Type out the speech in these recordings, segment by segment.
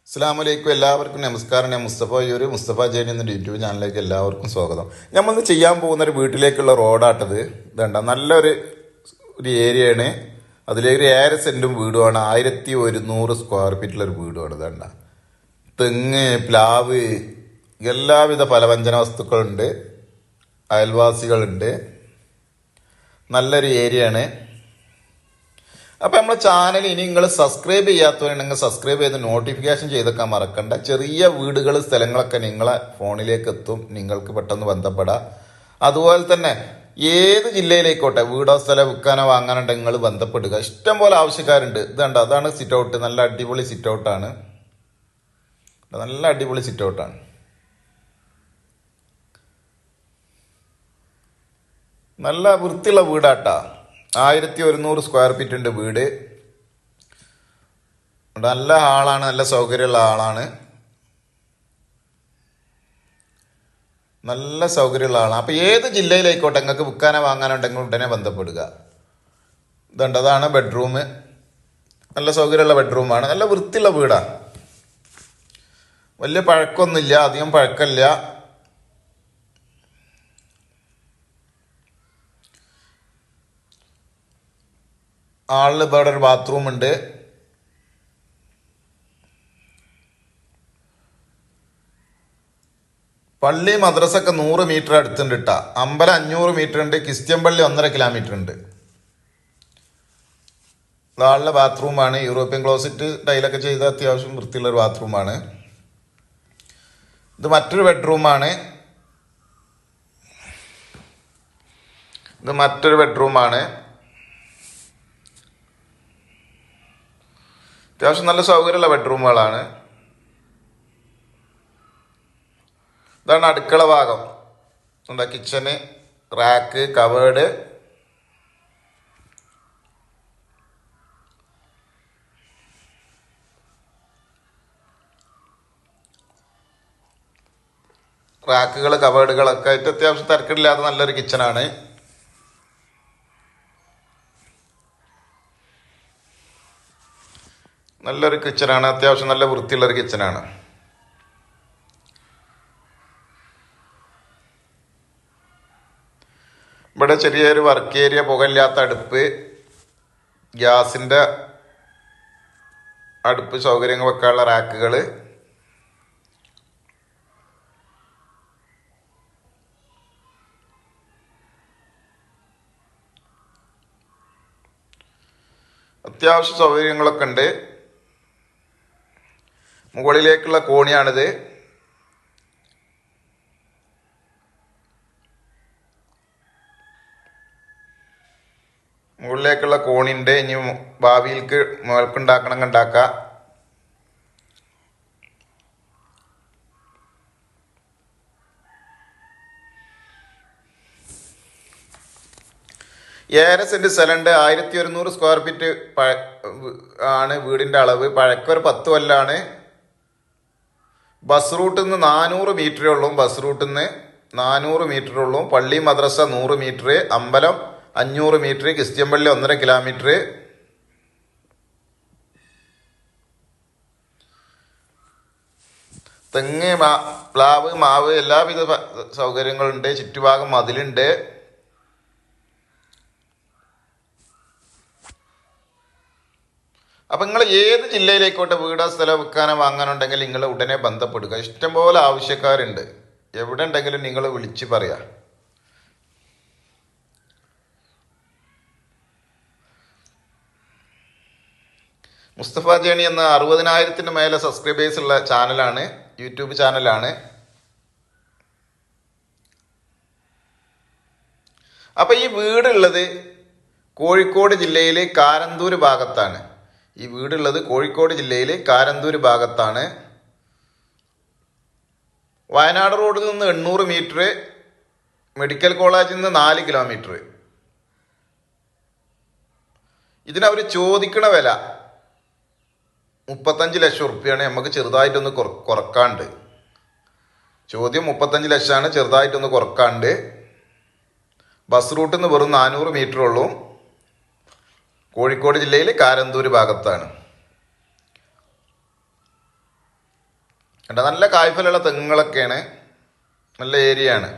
അസ്സലാമലൈക്കും. എല്ലാവർക്കും നമസ്കാരം. ഞാൻ മുസ്തഫ ജൈൻ എന്ന യൂട്യൂബ് ചാനലിലേക്ക് എല്ലാവർക്കും സ്വാഗതം. നമ്മളിന്ന് ചെയ്യാൻ പോകുന്നൊരു വീട്ടിലേക്കുള്ള റോഡാട്ടത്. ഇതണ്ട നല്ലൊരു ഏരിയയാണ്. അതിലേക്ക് 7 സെൻറ്റും വീടുമാണ്. 1100 സ്ക്വയർ ഫീറ്റിലൊരു വീടുമാണ്. ഇതണ്ട തെങ്ങ്, പ്ലാവ്, എല്ലാവിധ ഫലവ്യഞ്ജന വസ്തുക്കളുണ്ട്. അയൽവാസികളുണ്ട്. നല്ലൊരു ഏരിയയാണ്. അപ്പോൾ നമ്മളെ ചാനൽ ഇനി നിങ്ങൾ സബ്സ്ക്രൈബ് ചെയ്യാത്തവരുണ്ടെങ്കിൽ സബ്സ്ക്രൈബ് ചെയ്ത് നോട്ടിഫിക്കേഷൻ ചെയ്തൊക്കെ മറക്കണ്ട. ചെറിയ വീടുകൾ, സ്ഥലങ്ങളൊക്കെ നിങ്ങളെ ഫോണിലേക്ക് എത്തും. നിങ്ങൾക്ക് പെട്ടെന്ന് ബന്ധപ്പെടാം. അതുപോലെ തന്നെ ഏത് ജില്ലയിലേക്കോട്ടെ വീടോ സ്ഥലം വിൽക്കാനോ വാങ്ങാനുണ്ടെങ്കിൽ നിങ്ങൾ ബന്ധപ്പെടുക. ഇഷ്ടം പോലെ ആവശ്യക്കാരുണ്ട്. ഇതുണ്ട്, അതാണ് സിറ്റ് ഔട്ട്. നല്ല അടിപൊളി സിറ്റ് ഔട്ടാണ്. നല്ല അടിപൊളി സിറ്റ് ഔട്ടാണ്. നല്ല വൃത്തിയുള്ള വീടാട്ടാ. 1100 സ്ക്വയർ ഫീറ്റ് ഉണ്ട് വീട്. നല്ല ആളാണ്, നല്ല സൗകര്യമുള്ള ആളാണ്. നല്ല സൗകര്യമുള്ള ആളാണ്. അപ്പോൾ ഏത് ജില്ലയിലായിക്കോട്ടെ നിങ്ങൾക്ക് വിൽക്കാനോ വാങ്ങാനോ ഉണ്ടെങ്കിൽ ഉടനെ ബന്ധപ്പെടുക. ഇതുണ്ട്, അതാണ് ബെഡ്റൂം. നല്ല സൗകര്യമുള്ള ബെഡ്റൂമാണ്. നല്ല വൃത്തിയുള്ള വീടാണ്. വലിയ പഴക്കമൊന്നുമില്ല, അധികം പഴക്കമില്ല. ആളിൽ ഇവിടെ ഒരു ബാത്റൂം ഉണ്ട്. പള്ളി മദ്രസൊക്കെ 100 മീറ്റർ അടുത്തുണ്ട് കേട്ടാ. അമ്പലം 500 മീറ്റർ ഉണ്ട്. ക്രിസ്ത്യൻ പള്ളി 1.5 കിലോമീറ്റർ ഉണ്ട്. ആളിലെ ബാത്റൂമാണ്. യൂറോപ്യൻ ക്ലോസറ്റ് ടൈലൊക്കെ ചെയ്ത അത്യാവശ്യം വൃത്തിയുള്ളൊരു ബാത്റൂമാണ്. ഇത് മറ്റൊരു ബെഡ്റൂമാണ്. അത്യാവശ്യം നല്ല സൗകര്യമുള്ള ബെഡ്റൂമുകളാണ്. ഇതാണ് അടുക്കള ഭാഗം. എന്താ, കിച്ചന്, റാക്ക്, കവേർഡ്. റാക്കുകൾ, കവേർഡുകളൊക്കെ ആയിട്ട് അത്യാവശ്യം തിരക്കില്ലാത്ത നല്ലൊരു കിച്ചനാണ്. നല്ലൊരു കിച്ചനാണ്. അത്യാവശ്യം നല്ല വൃത്തിയുള്ളൊരു കിച്ചനാണ്. ഇവിടെ ചെറിയൊരു വർക്ക് ഏരിയ, പുകയില്ലാത്ത അടുപ്പ്, ഗ്യാസിൻ്റെ അടുപ്പ്, സൗകര്യങ്ങൾ വെക്കാനുള്ള റാക്കുകൾ. അത്യാവശ്യ സൗകര്യങ്ങളൊക്കെ ഉണ്ട്. മുകളിലേക്കുള്ള കോണിയാണിത്. മുകളിലേക്കുള്ള കോണിൻ്റെ ഇനി ഭാവിയിലേക്ക് മുകൾക്കുണ്ടാക്കണമെങ്കിൽ ഉണ്ടാക്കാം. ഏഴര സെൻറ്റ് സ്ഥലമുണ്ട്. 1100 സ്ക്വയർ ഫീറ്റ് ആണ് വീടിൻ്റെ അളവ്. പഴക്കം ഒരു 10 കൊല്ലാണ്. ബസ് റൂട്ടിൽ നിന്ന് 400 മീറ്ററേ ഉള്ളൂ. പള്ളി മദ്രസ 100 മീറ്റർ, അമ്പലം 500 മീറ്റർ, ക്രിസ്ത്യൻ പള്ളി 1.5 കിലോമീറ്റർ. തെങ്ങ്, പ്ലാവ്, മാവ്, എല്ലാവിധ സൗകര്യങ്ങളുണ്ട്. ചുറ്റുഭാഗം മതിലുണ്ട്. അപ്പം നിങ്ങൾ ഏത് ജില്ലയിലേക്കോട്ടെ വീടോ സ്ഥലം വിൽക്കാനോ വാങ്ങാനുണ്ടെങ്കിൽ നിങ്ങൾ ഉടനെ ബന്ധപ്പെടുക. ഇഷ്ടംപോലെ ആവശ്യക്കാരുണ്ട്. എവിടെ ഉണ്ടെങ്കിലും നിങ്ങൾ വിളിച്ച് പറയാം. മുസ്തഫ ജേണി എന്ന 60,000-ന് മേലെ സബ്സ്ക്രൈബേഴ്സ് ഉള്ള ചാനലാണ്, യൂട്യൂബ് ചാനലാണ്. അപ്പം ഈ വീടുള്ളത് കോഴിക്കോട് ജില്ലയിലെ കാരന്തൂർ ഭാഗത്താണ്. വയനാട് റോഡിൽ നിന്ന് 800 മീറ്റർ, മെഡിക്കൽ കോളേജിൽ നിന്ന് 4 കിലോമീറ്റർ. ഇതിനവർ ചോദിക്കണ വില 35 ലക്ഷം റുപ്യാണ്. നമുക്ക് ചെറുതായിട്ടൊന്ന് കുറക്കാണ്ട്. ചോദ്യം 35 ലക്ഷമാണ്, ചെറുതായിട്ടൊന്ന് കുറക്കാണ്ട്. ബസ് റൂട്ടിൽ നിന്ന് വെറും 400 മീറ്റർ ഉള്ളൂ. കോഴിക്കോട് ജില്ലയിൽ കാരന്തൂർ ഭാഗത്താണ്. കണ്ട നല്ല കായ്ഫലുള്ള തെങ്ങുകളൊക്കെയാണ്, നല്ല ഏരിയ ആണ്.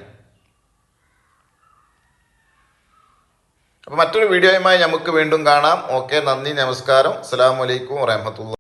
അപ്പോൾ മറ്റൊരു വീഡിയോയുമായി നമുക്ക് വീണ്ടും കാണാം. ഓക്കെ, നന്ദി, നമസ്കാരം, അസ്സലാമു അലൈക്കും വറഹ്മത്തുള്ളാഹി.